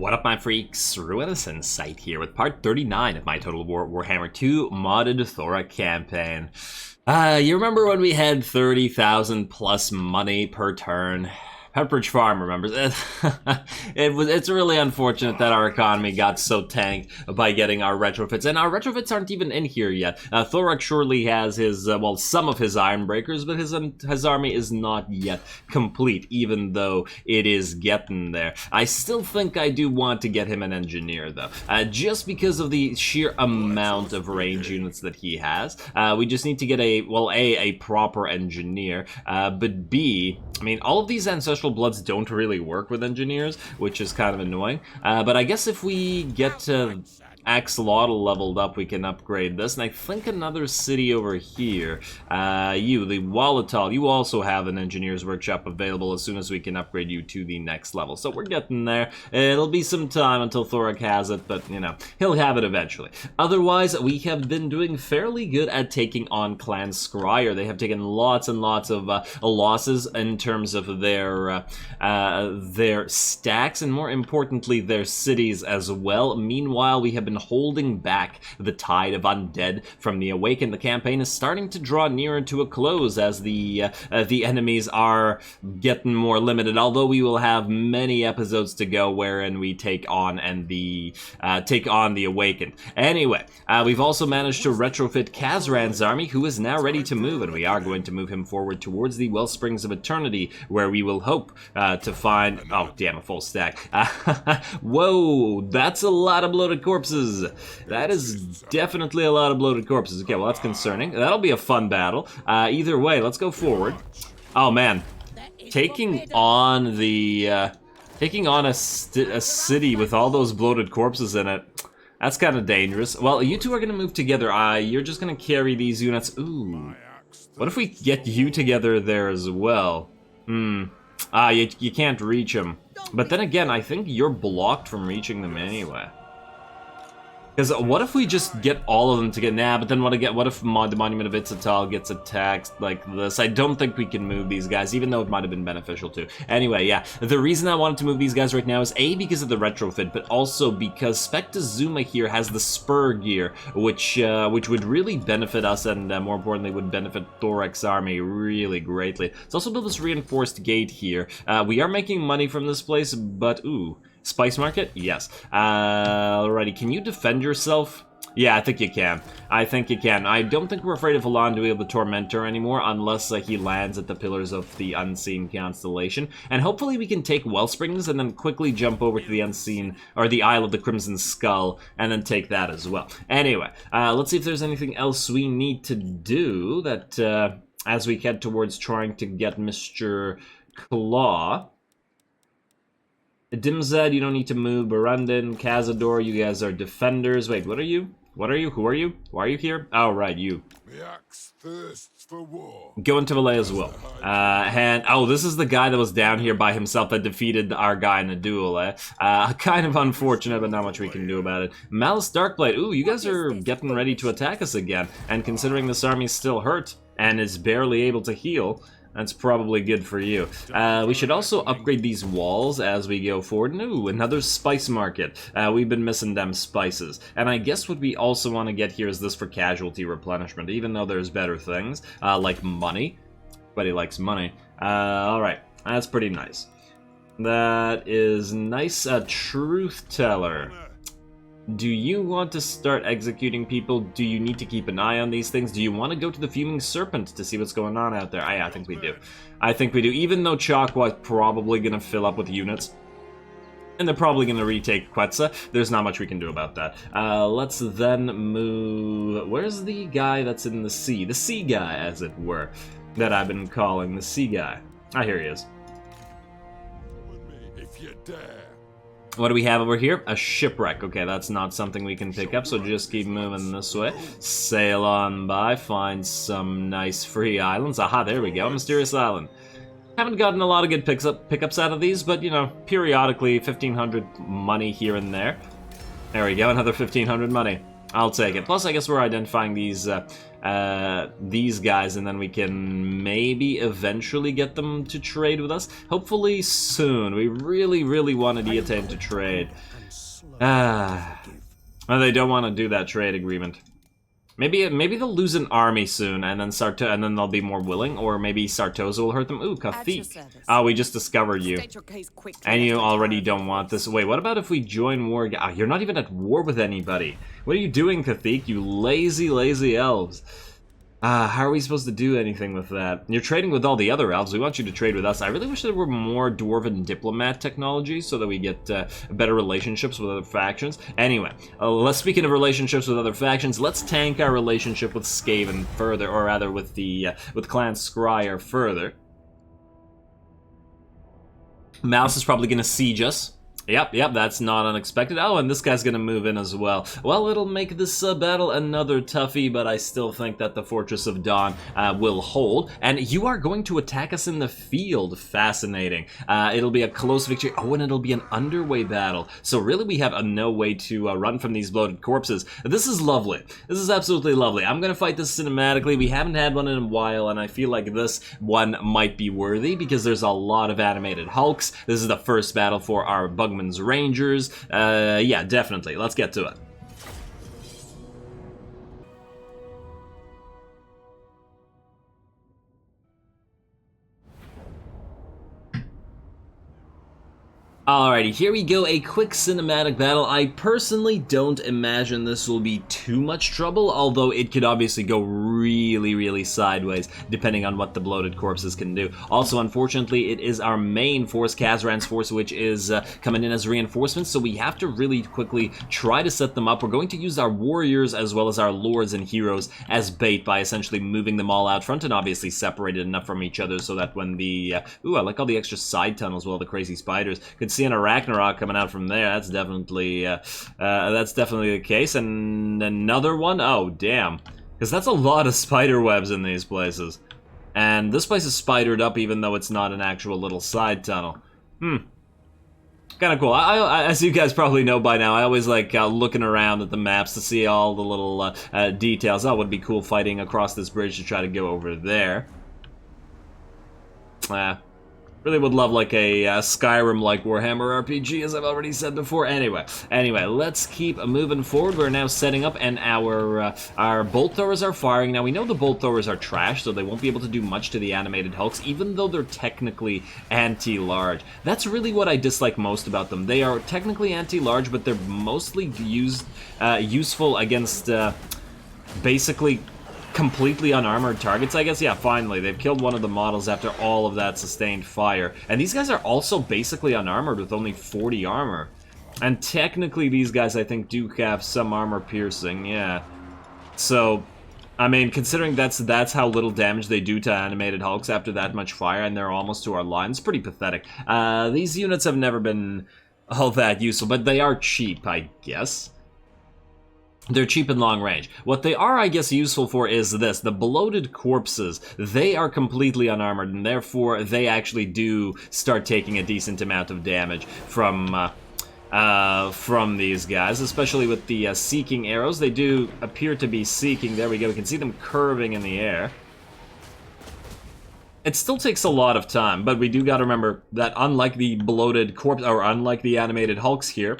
What up, my freaks? RuinousInsight here with part 39 of my Total Warhammer II modded Thorek campaign. You remember when we had 30,000 plus money per turn? Pepperidge Farm remembers. It's really unfortunate that our economy got so tanked by getting our retrofits, and our retrofits aren't even in here yet. Thorek surely has his, well, some of his Ironbreakers, but his army is not yet complete, even though it is getting there. I still think I do want to get him an engineer, though, just because of the sheer amount of range units that he has. We just need to get a proper engineer, but B, I mean, all of these ancestral bloods don't really work with engineers, which is kind of annoying. But I guess if we get Axolotl leveled up, we can upgrade this. And I think another city over here, the Wallatal, you also have an engineer's workshop available as soon as we can upgrade you to the next level. So we're getting there. It'll be some time until Thorek has it, but, you know, he'll have it eventually. Otherwise, we have been doing fairly good at taking on Clan Scryer. They have taken lots and lots of losses in terms of their stacks, and more importantly, their cities as well. Meanwhile, we have been holding back the tide of undead from the Awakened. The campaign is starting to draw nearer to a close as the enemies are getting more limited, although we will have many episodes to go wherein we take on the Awakened. Anyway, we've also managed to retrofit Kazran's army, who is now ready to move, and we are going to move him forward towards the Wellsprings of Eternity, where we will hope to find... Oh, damn, a full stack. Whoa, that's a lot of bloated corpses. That is definitely a lot of bloated corpses. Okay, well, that's concerning. That'll be a fun battle. Either way, let's go forward. Oh, man. Taking on a city with all those bloated corpses in it, that's kind of dangerous. Well, you two are going to move together. You're just going to carry these units. Ooh. What if we get you together there as well? You can't reach them. But then again, I think you're blocked from reaching them anyway. Because what if we just get all of them together? Nah, but then what if the Monument of Itzatal gets attacked like this? I don't think we can move these guys, even though it might have been beneficial to. Anyway, yeah, the reason I wanted to move these guys right now is A, because of the retrofit, but also because Spectazuma here has the spur gear, which would really benefit us, and more importantly, would benefit Thorek's army really greatly. Let's also build this reinforced gate here. We are making money from this place, but ooh. Spice market? Yes. Alrighty, can you defend yourself? Yeah, I think you can. I think you can. I don't think we're afraid of Halanduil the Tormentor anymore, unless he lands at the Pillars of the Unseen Constellation. And hopefully we can take Wellsprings and then quickly jump over to the Unseen, or the Isle of the Crimson Skull, and then take that as well. Anyway, let's see if there's anything else we need to do that, as we head towards trying to get Mr. Claw. Dimzed, you don't need to move. Barundin, Cazador, you guys are defenders. Wait, what are you? What are you? Who are you? Why are you here? Oh, right, you. The axe thirsts for war. Go into Valais as well. Oh, this is the guy that was down here by himself that defeated our guy in a duel, eh? Kind of unfortunate, but not much we can do about it. Malice Darkblade, ooh, you guys are getting ready to attack us again. And considering this army's still hurt and is barely able to heal, that's probably good for you. We should also upgrade these walls as we go forward. Ooh, another spice market. We've been missing them spices. And I guess what we also want to get here is this for casualty replenishment, even though there's better things, like money. But he likes money. Alright, that's pretty nice. That is nice. Truth teller. Do you want to start executing people? Do you need to keep an eye on these things? Do you want to go to the Fuming Serpent to see what's going on out there? I think we do. I think we do. Even though Chakwa's probably going to fill up with units, and they're probably going to retake Quetzal, there's not much we can do about that. Let's then move... Where's the guy that's in the sea? The sea guy, as it were, that I've been calling the sea guy. Ah, here he is. If you dare. What do we have over here? A shipwreck. Okay, that's not something we can pick up, so just keep moving this way. Sail on by, find some nice free islands. Aha, there we go, Mysterious Island. Haven't gotten a lot of good pickups out of these, but, you know, periodically 1,500 money here and there. There we go, another 1,500 money. I'll take it. Plus, I guess we're identifying these guys, and then we can maybe eventually get them to trade with us. Hopefully soon. We really, really want Diatane to trade. Well, they don't want to do that trade agreement. Maybe they'll lose an army soon, and then they'll be more willing, or maybe Sartosa will hurt them. Ooh, Kathik. Oh, we just discovered you. And you already don't want this. Wait, what about if we join war? Ah, you're not even at war with anybody. What are you doing, Kathik? You lazy, lazy elves. How are we supposed to do anything with that? You're trading with all the other elves. We want you to trade with us. I really wish there were more dwarven diplomat technology so that we get better relationships with other factions. Anyway, speaking of relationships with other factions, let's tank our relationship with Skaven further, or rather with Clan Scryer further. Mouse is probably going to siege us. Yep, that's not unexpected. Oh, and this guy's gonna move in as well. Well, it'll make this battle another toughie, but I still think that the Fortress of Dawn will hold. And you are going to attack us in the field. Fascinating. It'll be a close victory. Oh, and it'll be an underway battle. So really, we have no way to run from these bloated corpses. This is lovely. This is absolutely lovely. I'm gonna fight this cinematically. We haven't had one in a while, and I feel like this one might be worthy because there's a lot of animated hulks. This is the first battle for our Bugman's Rangers. Yeah, definitely. Let's get to it. Alrighty, here we go, a quick cinematic battle. I personally don't imagine this will be too much trouble, although it could obviously go really, really sideways, depending on what the bloated corpses can do. Also, unfortunately, it is our main force, Kazran's force, which is coming in as reinforcements, so we have to really quickly try to set them up. We're going to use our warriors as well as our lords and heroes as bait by essentially moving them all out front and obviously separated enough from each other so that when the... ooh, I like all the extra side tunnels with all the crazy spiders. Could see an Ragnarok coming out from there. That's definitely the case. And another one. Oh, damn. Because that's a lot of spider webs in these places. And this place is spidered up even though it's not an actual little side tunnel. Kind of cool. I, as you guys probably know by now, I always like looking around at the maps to see all the little details. Oh, it would be cool fighting across this bridge to try to go over there. Really would love like a Skyrim-like Warhammer RPG, as I've already said before. Anyway, let's keep moving forward. We're now setting up, and our bolt throwers are firing. Now, we know the bolt throwers are trash, so they won't be able to do much to the animated hulks, even though they're technically anti-large. That's really what I dislike most about them. They are technically anti-large, but they're mostly useful against basically completely unarmored targets, I guess. Yeah, finally, they've killed one of the models after all of that sustained fire. And these guys are also basically unarmored with only 40 armor. And technically, these guys, I think, do have some armor piercing, yeah. So, I mean, considering that's how little damage they do to animated hulks after that much fire, and they're almost to our line, it's pretty pathetic. These units have never been all that useful, but they are cheap, I guess. They're cheap in long range. What they are, I guess, useful for is this. The bloated corpses, they are completely unarmored, and therefore they actually do start taking a decent amount of damage from these guys, especially with the seeking arrows. They do appear to be seeking. There we go. We can see them curving in the air. It still takes a lot of time, but we do got to remember that unlike the bloated corpse, or unlike the animated hulks here,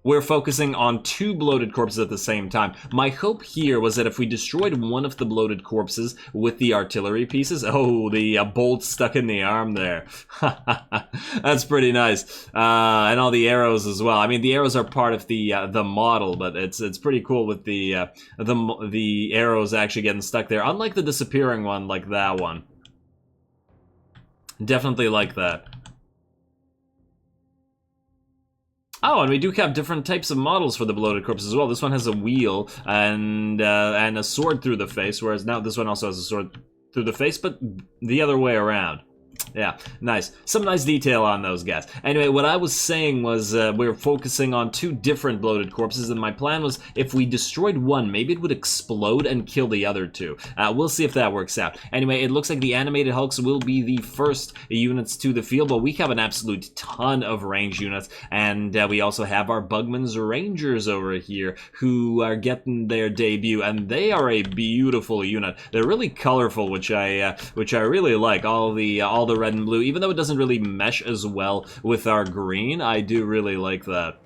we're focusing on two bloated corpses at the same time. My hope here was that if we destroyed one of the bloated corpses with the artillery pieces... Oh, the bolt stuck in the arm there. That's pretty nice. And all the arrows as well. I mean, the arrows are part of the model, but it's pretty cool with the arrows actually getting stuck there. Unlike the disappearing one, like that one. Definitely like that. Oh, and we do have different types of models for the bloated corpse as well. This one has a wheel and a sword through the face, whereas now this one also has a sword through the face, but the other way around. Yeah, nice. Some nice detail on those guys. Anyway, what I was saying was we're focusing on 2 different bloated corpses, and my plan was if we destroyed one, maybe it would explode and kill the other 2. We'll see if that works out. Anyway, it looks like the animated hulks will be the first units to the field, but we have an absolute ton of range units, and we also have our Bugman's Rangers over here who are getting their debut, and they are a beautiful unit. They're really colorful, which I really like. All the red and blue, even though it doesn't really mesh as well with our green, I do really like that.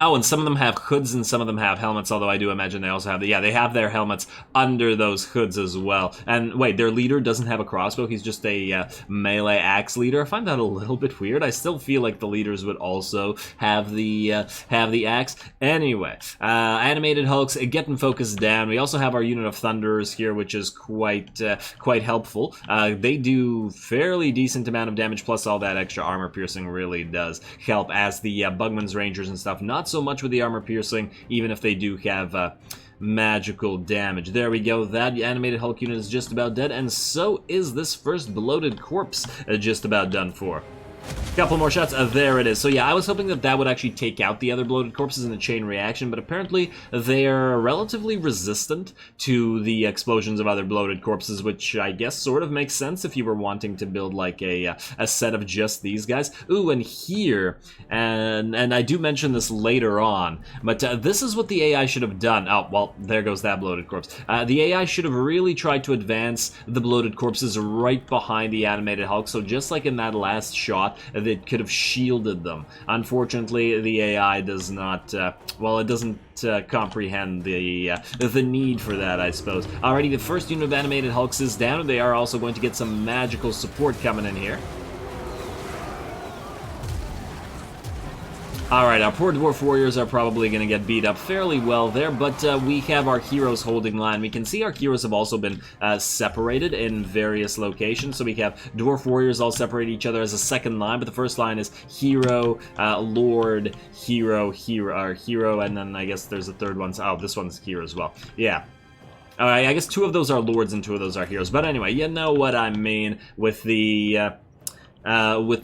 Oh, and some of them have hoods and some of them have helmets, although I do imagine they also have yeah, they have their helmets under those hoods as well. And wait, their leader doesn't have a crossbow, he's just a melee axe leader. I find that a little bit weird. I still feel like the leaders would also have the axe. Anyway, animated hulks getting focused down. We also have our unit of thunderers here, which is quite helpful. They do fairly decent amount of damage, plus all that extra armor piercing really does help, as the Bugman's Rangers and stuff, not so much with the armor piercing, even if they do have magical damage. There we go. That animated Hulk unit is just about dead, and so is this first bloated corpse just about done for. Couple more shots. There it is. So yeah, I was hoping that that would actually take out the other bloated corpses in a chain reaction, but apparently they're relatively resistant to the explosions of other bloated corpses, which I guess sort of makes sense if you were wanting to build like a set of just these guys. Ooh, and here, and I do mention this later on, but this is what the AI should have done. Oh, well, there goes that bloated corpse. The AI should have really tried to advance the bloated corpses right behind the animated Hulk, so just like in that last shot, that could have shielded them. Unfortunately, the AI does not, well, it doesn't comprehend the need for that, I suppose. Alrighty, the first unit of animated Hulks is down. They are also going to get some magical support coming in here. Alright, our poor Dwarf Warriors are probably going to get beat up fairly well there, but we have our heroes holding line. We can see our heroes have also been separated in various locations, so we have Dwarf Warriors all separate each other as a second line, but the first line is Hero, Lord, Hero, Hero, and then I guess there's a third one. Oh, this one's here as well. Yeah. Alright, I guess 2 of those are Lords and 2 of those are Heroes, but anyway, you know what I mean with the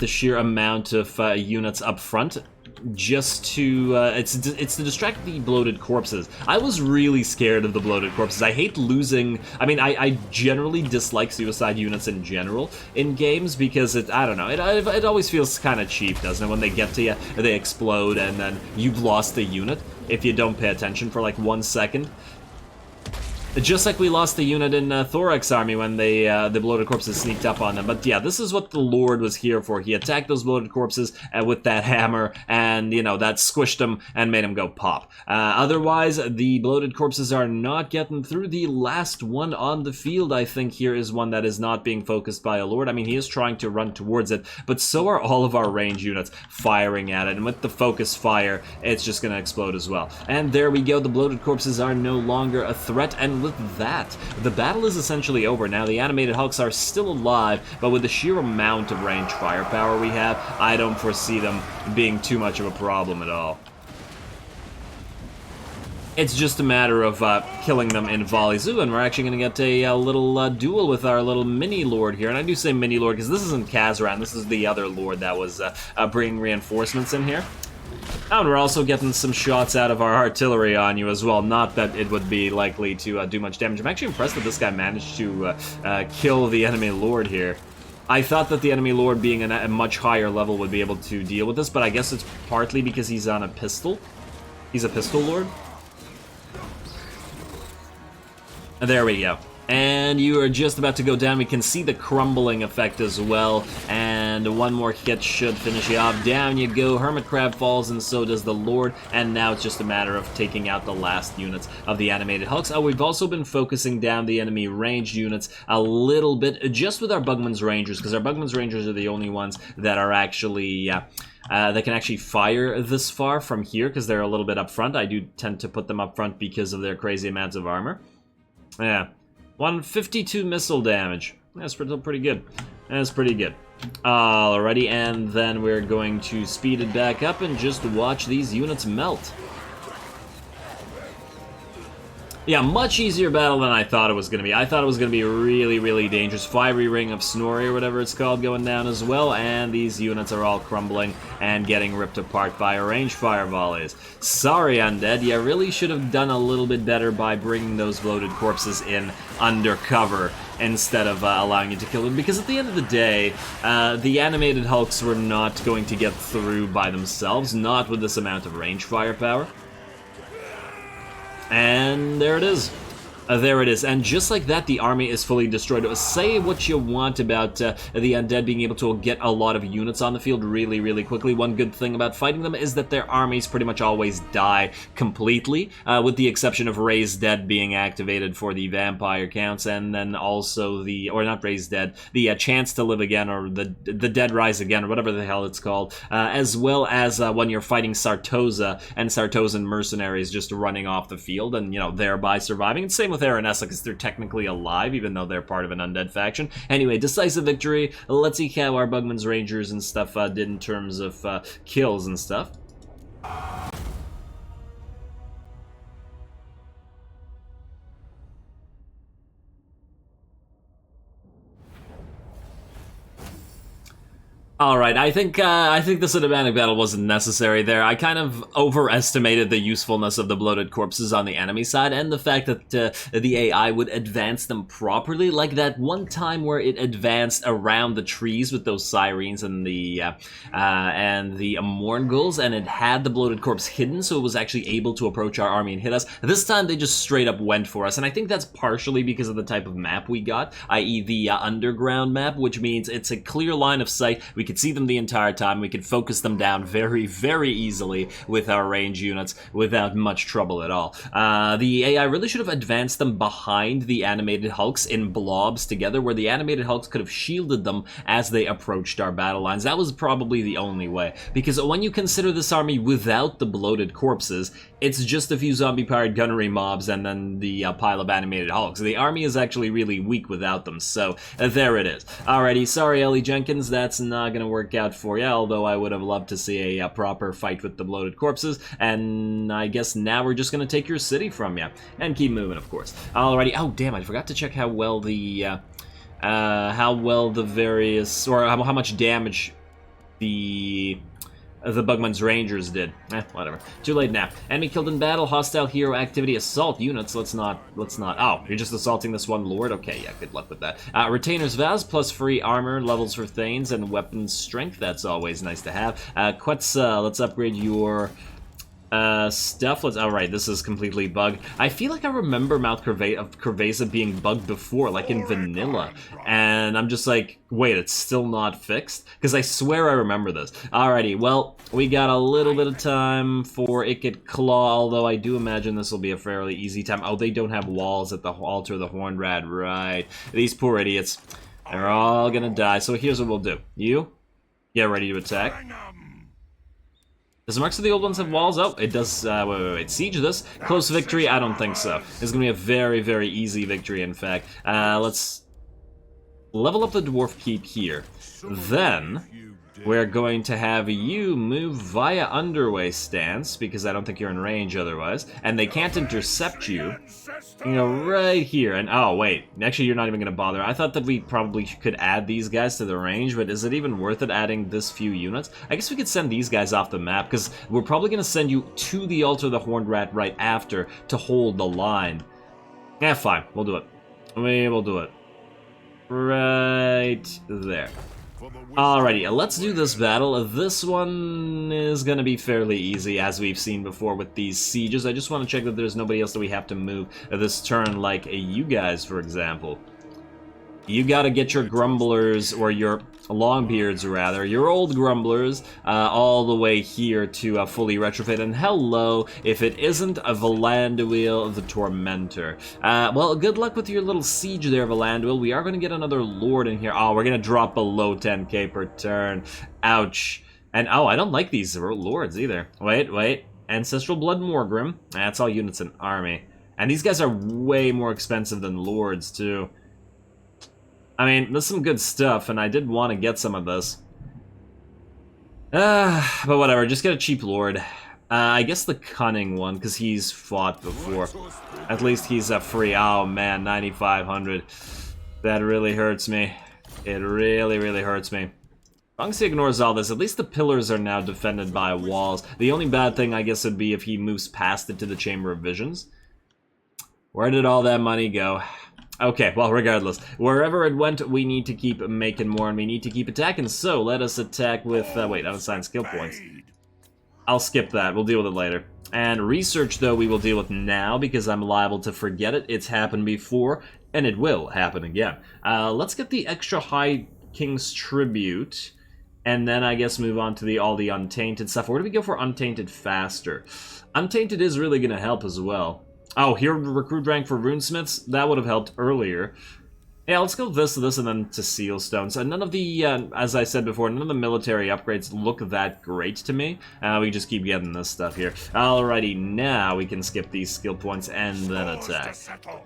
sheer amount of units up front. Just to, it's to distract the bloated corpses. I was really scared of the bloated corpses. I hate losing, I mean, I generally dislike suicide units in general in games because I don't know, it always feels kind of cheap, doesn't it? When they get to you, they explode and then you've lost the unit if you don't pay attention for like 1 second. Just like we lost the unit in Thorek's army when the bloated corpses sneaked up on them. But yeah, this is what the Lord was here for. He attacked those bloated corpses with that hammer, and, you know, that squished them and made them go pop. Otherwise, the bloated corpses are not getting through. The last one on the field, I think, here is one that is not being focused by a Lord. I mean, he is trying to run towards it, but so are all of our range units firing at it. And with the focus fire, it's just going to explode as well. And there we go. The bloated corpses are no longer a threat, and with that, the battle is essentially over. Now, the animated Hulks are still alive, but with the sheer amount of range firepower we have, I don't foresee them being too much of a problem at all. It's just a matter of killing them in volleys. Ooh, and we're actually going to get a little duel with our little mini-lord here. And I do say mini-lord because this isn't Kazran, this is the other lord that was bringing reinforcements in here. And we're also getting some shots out of our artillery on you as well. Not that it would be likely to do much damage. I'm actually impressed that this guy managed to kill the enemy lord here. I thought that the enemy lord being a much higher level would be able to deal with this, but I guess it's partly because he's on a pistol. He's a pistol lord. There we go. And you are just about to go down. We can see the crumbling effect as well. And one more hit should finish you off. Down you go. Hermit Crab falls, and so does the Lord. And now it's just a matter of taking out the last units of the animated Hulks. Oh, we've also been focusing down the enemy ranged units a little bit, just with our Bugman's Rangers, because our Bugman's Rangers are the only ones that are actually... they can actually fire this far from here, because they're a little bit up front. I do tend to put them up front because of their crazy amounts of armor. Yeah. 152 missile damage. That's pretty good. That's pretty good. Alrighty, and then we're going to speed it back up and just watch these units melt. Yeah, much easier battle than I thought it was going to be. I thought it was going to be really, really dangerous. Fiery Ring of Snorri, or whatever it's called, going down as well, and these units are all crumbling and getting ripped apart by range fire volleys. Sorry, Undead, you really should have done a little bit better by bringing those bloated corpses in undercover instead of allowing you to kill them, because at the end of the day, the animated hulks were not going to get through by themselves, not with this amount of range firepower. And there it is. There it is, and just like that, the army is fully destroyed. Say what you want about the undead being able to get a lot of units on the field really, really quickly. One good thing about fighting them is that their armies pretty much always die completely, with the exception of Raise Dead being activated for the vampire counts, and then also the, or not Raise Dead, the Chance to Live Again, or the Dead Rise Again, or whatever the hell it's called, as well as when you're fighting Sartosa and Sartosan mercenaries just running off the field and, you know, thereby surviving. And same with Aranessa, because they're technically alive, even though they're part of an undead faction. Anyway, decisive victory. Let's see how our Bugman's Rangers and stuff did in terms of kills and stuff. Alright, I think the cinematic battle wasn't necessary there. I kind of overestimated the usefulness of the bloated corpses on the enemy side, and the fact that the AI would advance them properly, like that one time where it advanced around the trees with those sirens and the Morngulls, and it had the bloated corpse hidden, so it was actually able to approach our army and hit us. This time they just straight up went for us, and I think that's partially because of the type of map we got, i.e. the underground map, which means it's a clear line of sight. We could see them the entire time. We could focus them down very, very easily with our range units without much trouble at all. The AI really should have advanced them behind the animated hulks in blobs together, where the animated hulks could have shielded them as they approached our battle lines. That was probably the only way, because when you consider this army without the bloated corpses, it's just a few zombie-powered gunnery mobs and then the pile of animated hulks. The army is actually really weak without them, so there it is. Alrighty, sorry Ellie Jenkins, that's not gonna work out for you, although I would have loved to see a proper fight with the bloated corpses, and I guess now we're just gonna take your city from you, and keep moving, of course. Alrighty, oh damn, I forgot to check how well the various, or how much damage the Bugman's Rangers did. Whatever. Too late now. Enemy killed in battle, hostile hero activity, assault units. Let's not, oh, you're just assaulting this one lord? Okay, yeah, good luck with that. Retainer's Vows, plus free armor, levels for Thanes, and weapons strength. That's always nice to have. Quetzal, let's upgrade your stuff. Alright, this is completely bugged. I feel like I remember Mount Curveza being bugged before, like in vanilla. And I'm just like, wait, it's still not fixed? Because I swear I remember this. Alrighty, well, we got a little bit of time for Ikit Claw, although I do imagine this will be a fairly easy time. Oh, they don't have walls at the altar of the Horned Rat, right. These poor idiots. They're all gonna die, so here's what we'll do. You, get ready to attack. Does the Marks of the Old Ones have walls? Oh, it does. Wait. Siege this. Close victory? I don't think so. It's going to be a very, very easy victory, in fact. Let's level up the Dwarf Keep here. Then, we're going to have you move via underway stance, because I don't think you're in range otherwise, and they can't intercept you. You know, right here, and oh wait, actually you're not even gonna bother. I thought that we probably could add these guys to the range, but is it even worth it adding this few units? I guess we could send these guys off the map, because we're probably gonna send you to the altar of the Horned Rat right after to hold the line. Yeah, fine, we'll do it. We will do it. Right there. Alrighty, let's do this battle. This one is gonna be fairly easy, as we've seen before with these sieges. I just want to check that there's nobody else that we have to move this turn, like you guys, for example. You gotta get your grumblers, or your longbeards rather, your old grumblers, all the way here to fully retrofit. And hello, if it isn't a Valanduil the Tormentor. Well, good luck with your little siege there, Valanduil. We are going to get another lord in here. Oh, we're going to drop below 10k per turn. Ouch. And oh, I don't like these lords either. Wait. Ancestral Blood Morgrim. That's all units in army. And these guys are way more expensive than lords, too. I mean, there's some good stuff, and I did want to get some of this. But whatever, just get a cheap lord. I guess the cunning one, because he's fought before. At least he's free. Oh man, 9,500. That really hurts me. It really, really hurts me. As long as he ignores all this, at least the pillars are now defended by walls. The only bad thing, I guess, would be if he moves past it to the Chamber of Visions. Where did all that money go? Okay, well, regardless. Wherever it went, we need to keep making more, and we need to keep attacking. So, let us attack with... wait, unassigned skill points. I'll skip that. We'll deal with it later. And research, though, we will deal with now, because I'm liable to forget it. It's happened before, and it will happen again. Let's get the extra High King's Tribute, and then I guess move on to all the Untainted stuff. Where do we go for Untainted faster? Untainted is really going to help as well. Oh, here, recruit rank for runesmiths? That would have helped earlier. Yeah, let's go this, and then to seal stones. And none of the, as I said before, none of the military upgrades look that great to me. We just keep getting this stuff here. Alrighty, now we can skip these skill points and then attack.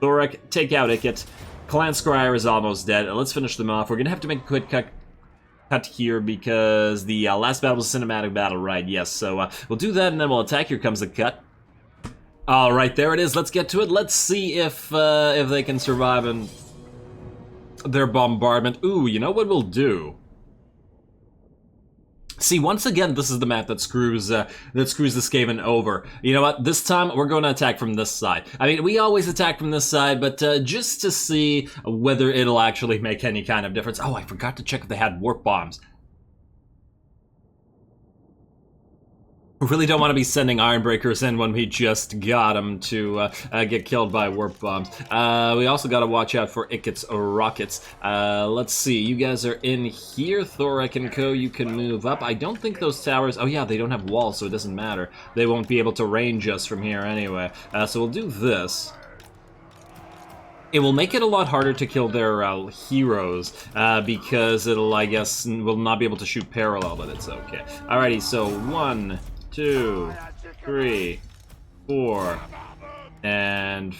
Thorek, take out Ikit. Clan Scryer is almost dead. Let's finish them off. We're gonna have to make a quick cut here because the last battle was a cinematic battle, right? Yes, so we'll do that and then we'll attack. Here comes the cut. Alright, there it is. Let's get to it. Let's see if they can survive and... their bombardment. Ooh, you know what we'll do? See, once again, this is the map that screws the Skaven over. You know what? This time, we're going to attack from this side. I mean, we always attack from this side, but just to see whether it'll actually make any kind of difference. Oh, I forgot to check if they had warp bombs. We really don't want to be sending Ironbreakers in when we just got them to get killed by warp bombs. We also got to watch out for Ikit's rockets. Let's see, you guys are in here. Thorek and co, you can move up. I don't think those towers... oh yeah, they don't have walls, so it doesn't matter. They won't be able to range us from here anyway. So we'll do this. It will make it a lot harder to kill their heroes, because it'll, I guess, will not be able to shoot parallel, but it's okay. Alrighty, so 1, 2, 3, 4, and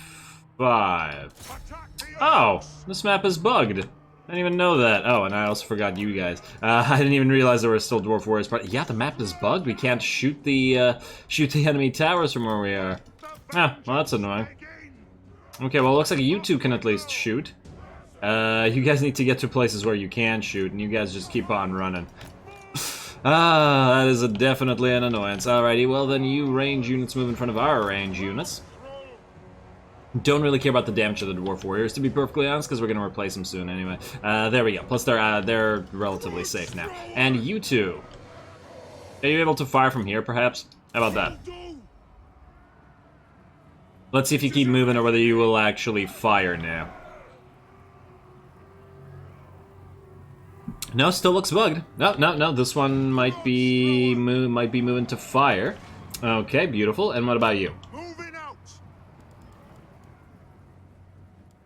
5. Oh, this map is bugged. I didn't even know that. Oh, and I also forgot you guys. I didn't even realize there were still Dwarf Warriors part. Yeah, the map is bugged. We can't shoot the enemy towers from where we are. Ah, well, that's annoying. Okay, well, it looks like you two can at least shoot. You guys need to get to places where you can shoot, and you guys just keep on running. That is definitely an annoyance. Alrighty, well then you range units move in front of our range units. Don't really care about the damage of the Dwarf Warriors, to be perfectly honest, because we're going to replace them soon anyway. There we go. Plus they're relatively safe now. And you two. Are you able to fire from here, perhaps? How about that? Let's see if you keep moving or whether you will actually fire now. No, still looks bugged. No, this one might be moving to fire. Okay, beautiful. And what about you?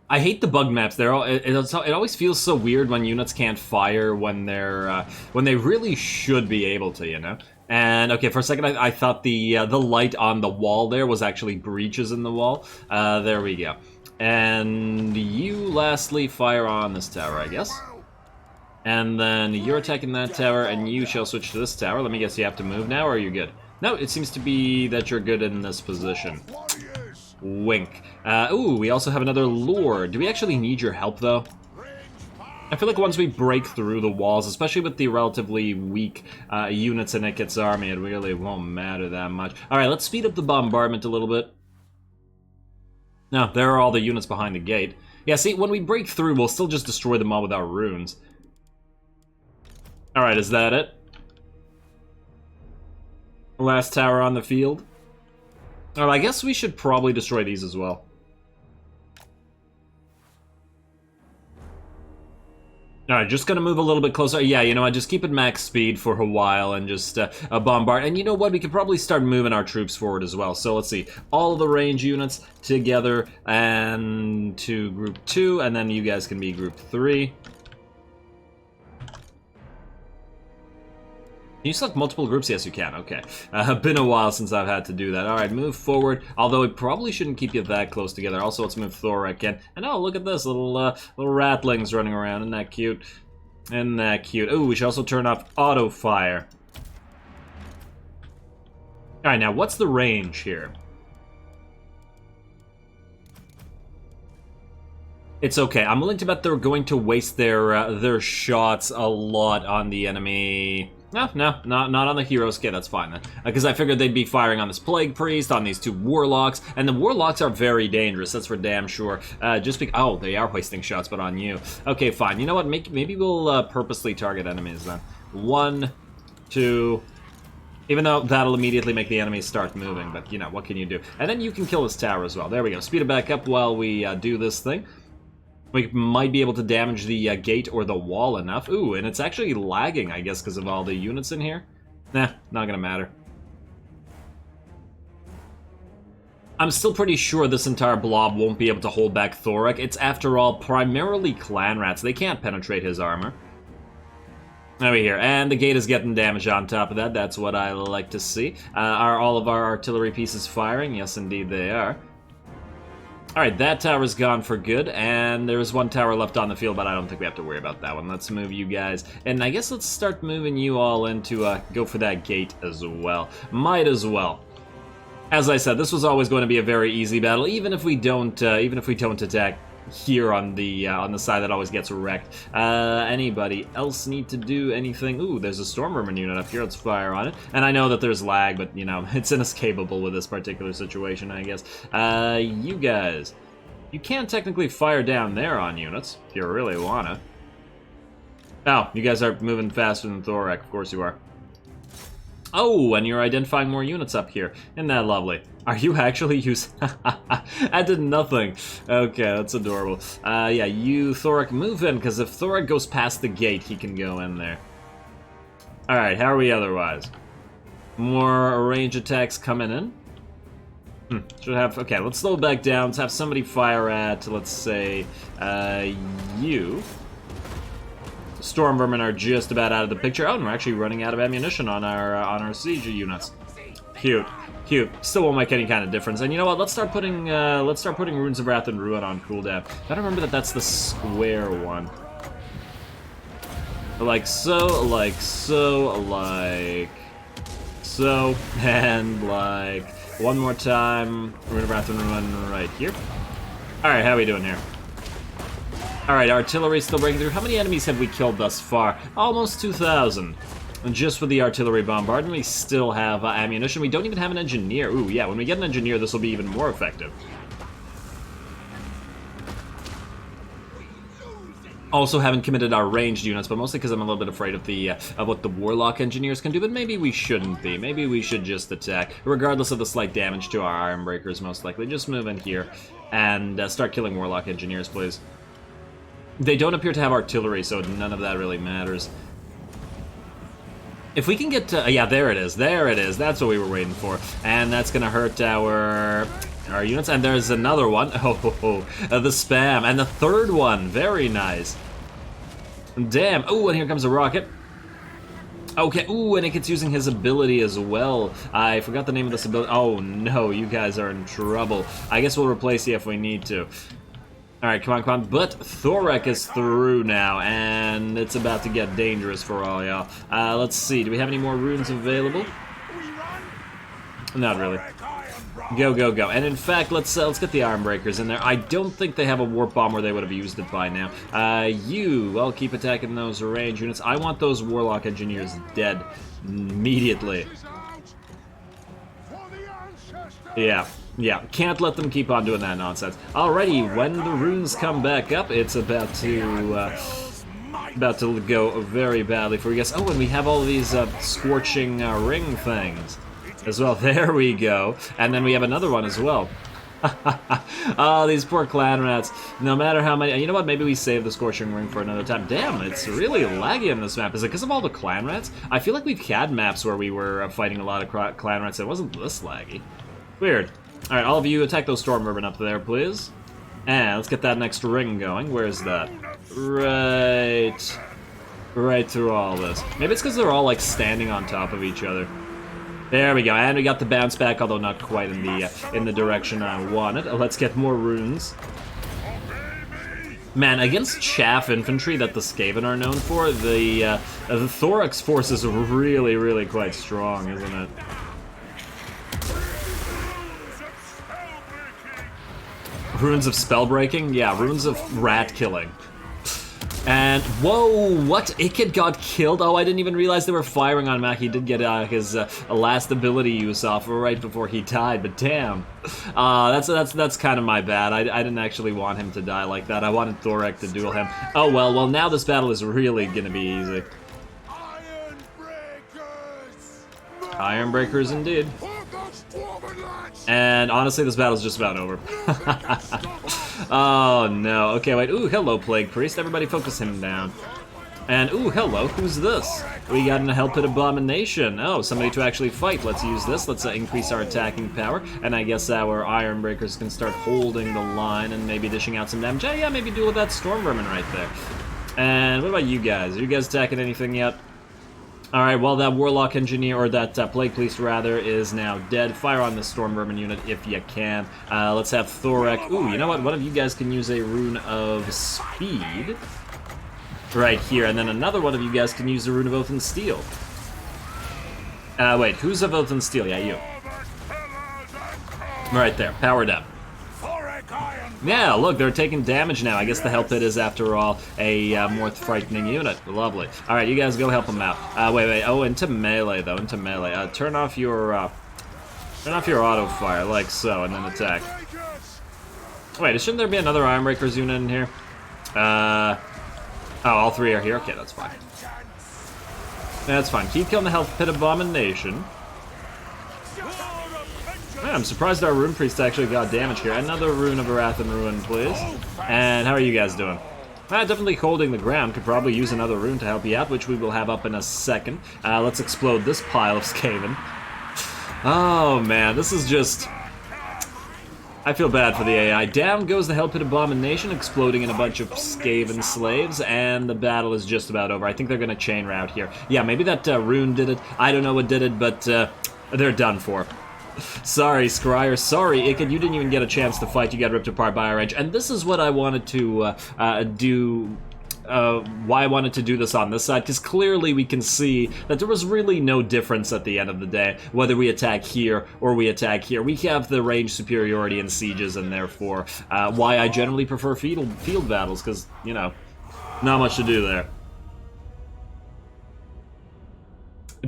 I hate the bug maps. They're all, it always feels so weird when units can't fire when they're when they really should be able to, you know. And okay, for a second I thought the light on the wall there was actually breaches in the wall. There we go. And you lastly fire on this tower, I guess. And then you're attacking that tower, and you shall switch to this tower. Let me guess, you have to move now, or are you good? No, it seems to be that you're good in this position. Wink. Ooh, we also have another lure. Do we actually need your help, though? I feel like once we break through the walls, especially with the relatively weak units in Ikit's army, it really won't matter that much. Alright, let's speed up the bombardment a little bit. No, there are all the units behind the gate. Yeah, see, when we break through, we'll still just destroy them all with our runes. Alright, is that it? Last tower on the field? Alright, I guess we should probably destroy these as well. Alright, just gonna move a little bit closer. Yeah, you know what, just keep it max speed for a while and just bombard. And you know what, we could probably start moving our troops forward as well. So let's see, all of the range units together and to group 2, and then you guys can be group 3. Can you select multiple groups? Yes, you can. Okay. Been a while since I've had to do that. Alright, move forward. Although it probably shouldn't keep you that close together. Also, let's move Thorek in. And oh, look at this. Little ratlings running around. Isn't that cute? Isn't that cute? Ooh, we should also turn off auto fire. Alright, now what's the range here? It's okay. I'm willing to bet they're going to waste their shots a lot on the enemy. No, not on the heroes. Okay, that's fine then. Because I figured they'd be firing on this Plague Priest, on these two Warlocks, and the Warlocks are very dangerous, that's for damn sure. Oh, they are wasting shots, but on you. Okay, fine. You know what? Maybe we'll purposely target enemies then. 1, 2... Even though that'll immediately make the enemies start moving, but, you know, what can you do? And then you can kill this tower as well. There we go. Speed it back up while we do this thing. We might be able to damage the gate or the wall enough. Ooh, and it's actually lagging, I guess, because of all the units in here. Nah, not gonna matter. I'm still pretty sure this entire blob won't be able to hold back Thorek. It's, after all, primarily clan rats. They can't penetrate his armor. Over here, and the gate is getting damage on top of that. That's what I like to see. Are all of our artillery pieces firing? Yes, indeed they are. Alright, that tower's gone for good, and there's one tower left on the field, but I don't think we have to worry about that one. Let's move you guys, and I guess let's start moving you all in to go for that gate as well. Might as well. As I said, this was always going to be a very easy battle, even if we don't attack here on the side that always gets wrecked. Anybody else need to do anything? Ooh, there's a Stormvermin unit up here. Let's fire on it. And I know that there's lag, but, you know, it's inescapable with this particular situation, I guess. You guys, you can technically fire down there on units, if you really wanna. Oh, you guys are moving faster than Thorek. Of course you are. Oh, and you're identifying more units up here. Isn't that lovely? Are you actually using... I did nothing. Okay, that's adorable. Yeah, you, Thorek, move in, because if Thorek goes past the gate, he can go in there. Alright, how are we otherwise? More range attacks coming in? Should have... Okay, let's slow back down. Let's have somebody fire at, let's say, you. Stormvermin are just about out of the picture. Oh, and we're actually running out of ammunition on our siege units. Cute, cute. Still won't make any kind of difference. And you know what? Let's start putting Runes of Wrath and Ruin on cooldown. Gotta remember that that's the square one. Like so, like so, like so, and like one more time. Rune of Wrath and Ruin right here. All right, how are we doing here? Alright, artillery still breaking through. How many enemies have we killed thus far? Almost 2,000. And just with the artillery bombardment, we still have ammunition. We don't even have an engineer. Ooh, yeah, when we get an engineer, this will be even more effective. Also haven't committed our ranged units, but mostly because I'm a little bit afraid of what the Warlock engineers can do, but maybe we shouldn't be. Maybe we should just attack, regardless of the slight damage to our Ironbreakers, most likely. Just move in here and start killing Warlock engineers, please. They don't appear to have artillery, so none of that really matters. If we can get to... yeah, there it is. There it is. That's what we were waiting for. And that's going to hurt our units. And there's another one. Oh, the spam. And the third one. Very nice. Damn. Oh, and here comes a rocket. Okay. Ooh, and it gets using his ability as well. I forgot the name of this ability. Oh, no. You guys are in trouble. I guess we'll replace you if we need to. Alright, come on, come on. But Thorek is through now, and it's about to get dangerous for all y'all. Let's see. Do we have any more runes available? Not really. Go, go, go. And in fact, let's get the Armbreakers in there. I don't think they have a warp bomb where they would have used it by now. I'll keep attacking those range units. I want those Warlock engineers dead immediately. Yeah. Yeah, can't let them keep on doing that nonsense. Alrighty, when the runes come back up, it's about to go very badly for you guys. Oh, and we have all these scorching ring things as well. There we go. And then we have another one as well. Oh, these poor clan rats. No matter how many... You know what? Maybe we save the scorching ring for another time. Damn, it's really laggy on this map. Is it because of all the clan rats? I feel like we've had maps where we were fighting a lot of clan rats. It wasn't this laggy. Weird. Alright, all of you attack those Stormvermin up there, please. And let's get that next ring going. Where's that? Right through all this. Maybe it's because they're all, like, standing on top of each other. There we go, and we got the bounce back, although not quite in the direction I wanted. Let's get more runes. Man, against chaff infantry that the Skaven are known for, the Thorek's force is really, really quite strong, isn't it? Runes of spellbreaking? Yeah, runes of rat killing. And, whoa, what? Ikid got killed? Oh, I didn't even realize they were firing on Mac. He did get his last ability use off right before he died, but damn. That's kind of my bad. I didn't actually want him to die like that. I wanted Thorek to duel him. Oh, well, now this battle is really gonna be easy. Ironbreakers, indeed. And honestly, this battle's just about over. Oh no. Okay, wait. Ooh, hello, Plague Priest. Everybody focus him down. And ooh, hello. Who's this? We got an Hell Pit Abomination. Oh, somebody to actually fight. Let's use this. Let's increase our attacking power. And I guess our Ironbreakers can start holding the line and maybe dishing out some damage. Yeah, maybe duel with that Storm Vermin right there. And what about you guys? Are you guys attacking anything yet? Alright, well, that Warlock Engineer, or that Plague Priest, rather, is now dead. Fire on the Storm Vermin unit if you can. Let's have Thorek. Ooh, you know what? One of you guys can use a Rune of Speed. Right here, and then another one of you guys can use a Rune of Oath and Steel. Wait, who's of Oath and Steel? Yeah, you. Right there, powered up. Yeah, look, they're taking damage now. I guess the Hell Pit is, after all, a more frightening unit. Lovely. All right, you guys go help them out. Wait. Oh, into melee though. Into melee. Turn off your auto fire, like so, and then attack. Wait, shouldn't there be another Ironbreakers unit in here? Oh, all three are here. Okay, that's fine. That's fine. Keep killing the Hell Pit Abomination. Yeah, I'm surprised our Rune Priest actually got damage here. Another Rune of Wrath and Ruin, please. And how are you guys doing? Definitely holding the ground. Could probably use another rune to help you out, which we will have up in a second. Let's explode this pile of Skaven. Oh man, this is just... I feel bad for the AI. Down goes the Hell Pit Abomination, exploding in a bunch of Skaven slaves, and the battle is just about over. I think they're going to chain route here. Yeah, maybe that Rune did it. I don't know what did it, but they're done for. Sorry, Scryer. Sorry, Ikid. You didn't even get a chance to fight. You got ripped apart by our edge. And this is what I wanted to do. Why I wanted to do this on this side, because clearly we can see that there was really no difference at the end of the day, whether we attack here or we attack here. We have the range superiority in sieges, and therefore why I generally prefer field battles, because, you know, not much to do there.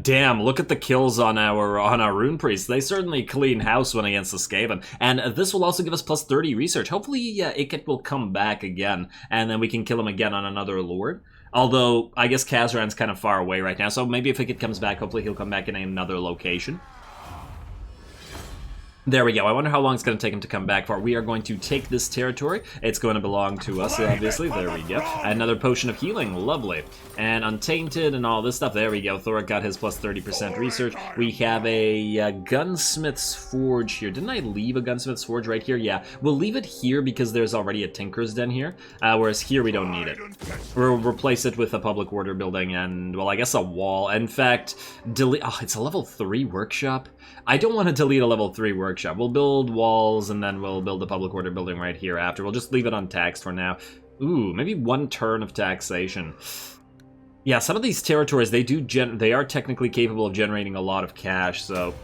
Damn, look at the kills on our Rune Priests. They certainly clean house when against the Skaven. And this will also give us plus 30 research. Hopefully, Ikit will come back again, and then we can kill him again on another Lord. Although, I guess Kazran's kind of far away right now, so maybe if Ikit comes back, hopefully he'll come back in another location. There we go. I wonder how long it's going to take him to come back for. We are going to take this territory. It's going to belong to us, obviously. There we go. Another potion of healing. Lovely. And untainted and all this stuff. There we go. Thorek got his plus 30% research. We have a gunsmith's forge here. Didn't I leave a gunsmith's forge right here? Yeah. We'll leave it here because there's already a tinker's den here. Whereas here we don't need it. We'll replace it with a public order building and, well, I guess a wall. In fact, delete... Oh, it's a level 3 workshop. I don't want to delete a level 3 workshop. We'll build walls, and then we'll build a public order building right here after. We'll just leave it untaxed for now. Ooh, maybe one turn of taxation. Yeah, some of these territories, they are technically capable of generating a lot of cash, so...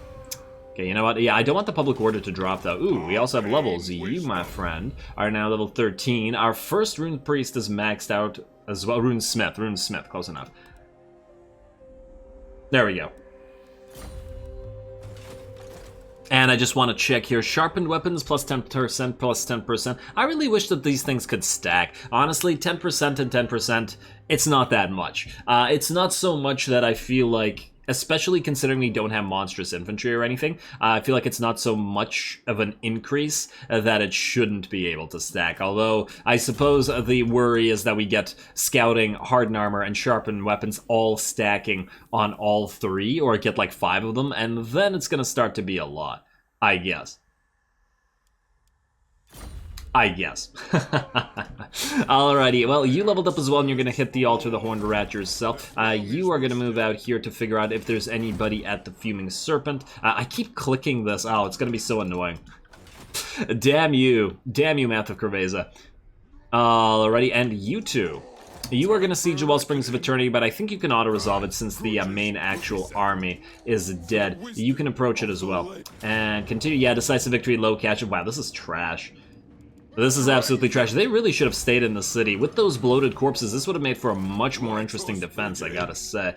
Okay, you know what? Yeah, I don't want the public order to drop, though. Ooh, we also have levels. You, my friend, are now level 13. Our first Rune Priest is maxed out as well. Rune Smith, close enough. There we go. And I just want to check here, sharpened weapons plus 10%, plus 10%. I really wish that these things could stack. Honestly, 10% and 10%, it's not that much. It's not so much that I feel like, especially considering we don't have monstrous infantry or anything, I feel like it's not so much of an increase that it shouldn't be able to stack. Although, I suppose the worry is that we get scouting, hardened armor, and sharpened weapons all stacking on all three, or get like 5 of them, and then it's going to start to be a lot, I guess. Alrighty, well, you leveled up as well, and you're going to hit the altar of the Horned Rat yourself. You are going to move out here to figure out if there's anybody at the Fuming Serpent. I keep clicking this. Oh, it's going to be so annoying. Damn you, Math of Cerveza. Alrighty, and you two. You are going to siege the Wellsprings of Eternity, but I think you can auto-resolve it since the main actual army is dead. You can approach it as well. And continue, yeah, decisive victory, low catch. Wow, this is trash. This is absolutely trash. They really should have stayed in the city. With those bloated corpses, this would have made for a much more interesting defense, I gotta say.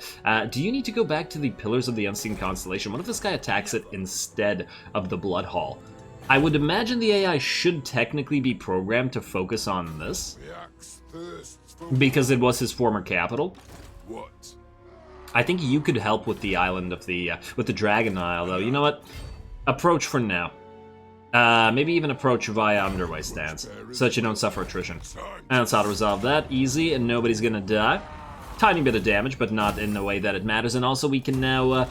Do you need to go back to the Pillars of the Unseen Constellation? What if this guy attacks it instead of the Blood Hall? I would imagine the AI should technically be programmed to focus on this, because it was his former capital. What? I think you could help with the island of the with the Dragon Isle, though. You know what? Approach for now. Maybe even approach via underway stance, so that you don't suffer attrition. And that's how to resolve that. Easy, and nobody's gonna die. Tiny bit of damage, but not in the way that it matters. And also, we can now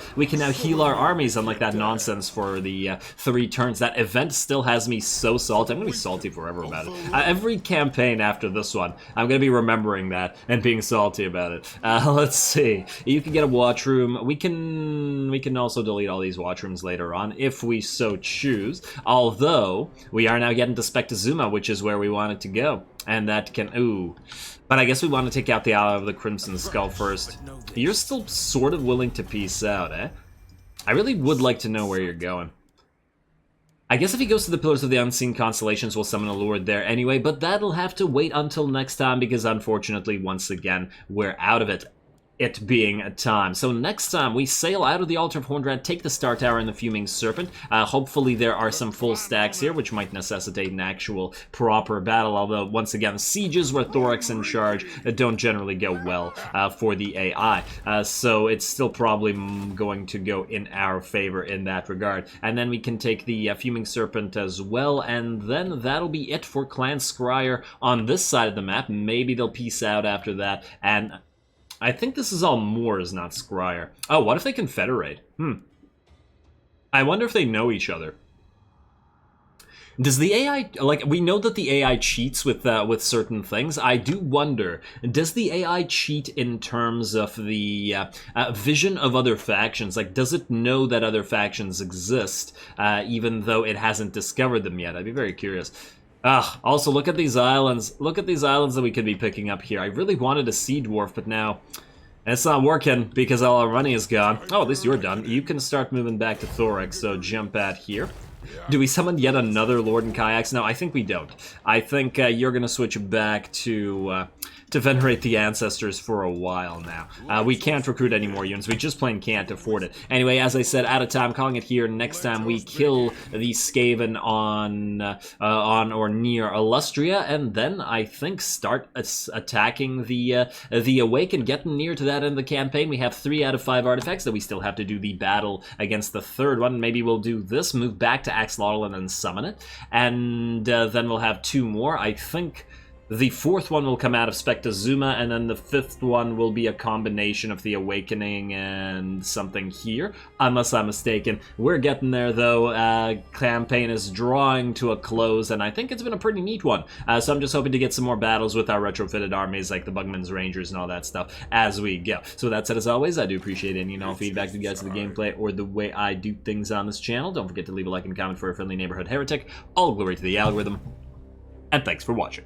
heal our armies, unlike that nonsense for the 3 turns. That event still has me so salty. I'm gonna be salty forever about it. Every campaign after this one, I'm gonna be remembering that and being salty about it. Let's see. You can get a watch room. We can also delete all these watch rooms later on if we so choose. Although we are now getting to Spectazuma, which is where we want it to go. And that can, ooh. But I guess we want to take out the Ally of the Crimson Skull first. You're still sort of willing to peace out, eh? I really would like to know where you're going. I guess if he goes to the Pillars of the Unseen Constellations, we'll summon a Lord there anyway, but that'll have to wait until next time because unfortunately, once again, we're out of it. It being a time. So next time, we sail out of the Altar of Horndrad, take the Star Tower and the Fuming Serpent. Hopefully there are some full stacks here, which might necessitate an actual proper battle, although, once again, sieges where Thorek's in charge don't generally go well for the AI. So it's still probably going to go in our favor in that regard. And then we can take the Fuming Serpent as well, and then that'll be it for Clan Scryer on this side of the map. Maybe they'll peace out after that, and I think this is all Moors, not Scryer. Oh, what if they confederate? I wonder if they know each other. Does the AI, like, we know that the AI cheats with certain things. I do wonder, does the AI cheat in terms of the vision of other factions? Like, does it know that other factions exist, even though it hasn't discovered them yet? I'd be very curious. Also, look at these islands. Look at these islands that we could be picking up here. I really wanted a Sea Dwarf, but now it's not working because all our money is gone. Oh, at least you're done. You can start moving back to Thorek, so jump at here. Do we summon yet another Lord in Kayaks? No, I think we don't. I think you're going to switch back to venerate the ancestors for a while now. We can't recruit any more units. We just plain can't afford it. Anyway, as I said, out of time, calling it here. Next time we kill the Skaven on or near Lustria, and then I think start attacking the Awakened, getting near to that end of the campaign. We have 3 out of 5 artifacts that we still have to do the battle against the 3rd one. Maybe we'll do this, move back to Axolotl and then summon it, and then we'll have 2 more. I think the 4th one will come out of Spectazuma, and then the 5th one will be a combination of the Awakening and something here, unless I'm mistaken. We're getting there, though. Campaign is drawing to a close, and I think it's been a pretty neat one. So I'm just hoping to get some more battles with our retrofitted armies, like the Bugman's Rangers and all that stuff, as we go. So with that said, as always, I do appreciate any and all feedback to you guys to the gameplay or the way I do things on this channel. Don't forget to leave a like and comment for a friendly neighborhood heretic. All glory to the algorithm, and thanks for watching.